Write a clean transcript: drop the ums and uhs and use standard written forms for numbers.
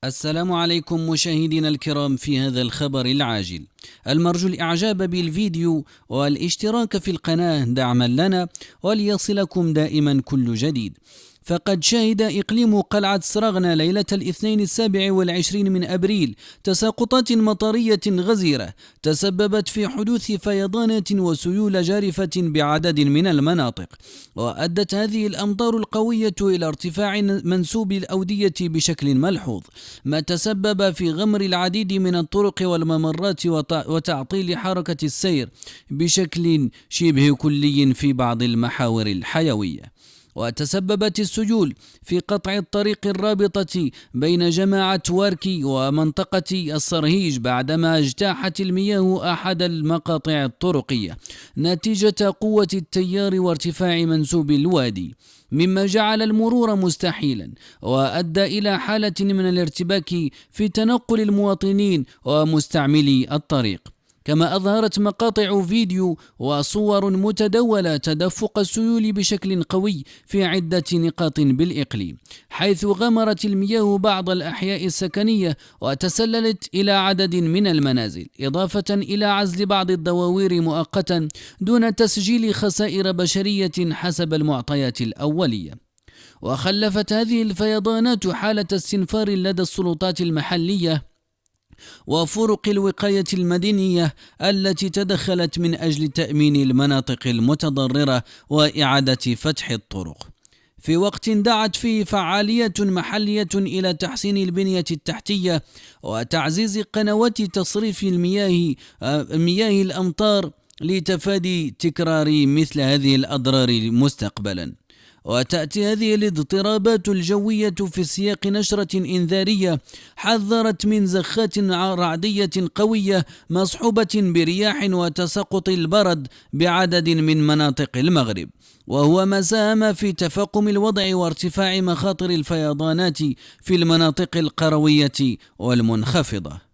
السلام عليكم مشاهدينا الكرام في هذا الخبر العاجل. المرجو الإعجاب بالفيديو والاشتراك في القناة دعما لنا وليصلكم دائما كل جديد. فقد شهد إقليم قلعة سراغنا ليلة الاثنين 27 من أبريل تساقطات مطرية غزيرة تسببت في حدوث فيضانات وسيول جارفة بعدد من المناطق، وأدت هذه الأمطار القوية إلى ارتفاع منسوب الأودية بشكل ملحوظ، ما تسبب في غمر العديد من الطرق والممرات وتعطيل حركة السير بشكل شبه كلي في بعض المحاور الحيوية. وتسببت السيول في قطع الطريق الرابطة بين جماعة واركي ومنطقة الصرهيج بعدما اجتاحت المياه أحد المقاطع الطرقية نتيجة قوة التيار وارتفاع منسوب الوادي، مما جعل المرور مستحيلا وأدى إلى حالة من الارتباك في تنقل المواطنين ومستعملي الطريق. كما أظهرت مقاطع فيديو وصور متداولة تدفق السيول بشكل قوي في عدة نقاط بالإقليم، حيث غمرت المياه بعض الأحياء السكنية وتسللت إلى عدد من المنازل، إضافة إلى عزل بعض الدواوير مؤقتا دون تسجيل خسائر بشرية حسب المعطيات الأولية. وخلفت هذه الفيضانات حالة استنفار لدى السلطات المحلية وفرق الوقاية المدنية التي تدخلت من أجل تأمين المناطق المتضررة وإعادة فتح الطرق، في وقت دعت فيه فعالية محلية إلى تحسين البنية التحتية وتعزيز قنوات تصريف مياه الأمطار لتفادي تكرار مثل هذه الأضرار مستقبلا. وتأتي هذه الاضطرابات الجوية في سياق نشرة إنذارية حذرت من زخات رعدية قوية مصحوبة برياح وتساقط البرد بعدد من مناطق المغرب، وهو ما ساهم في تفاقم الوضع وارتفاع مخاطر الفيضانات في المناطق القروية والمنخفضة.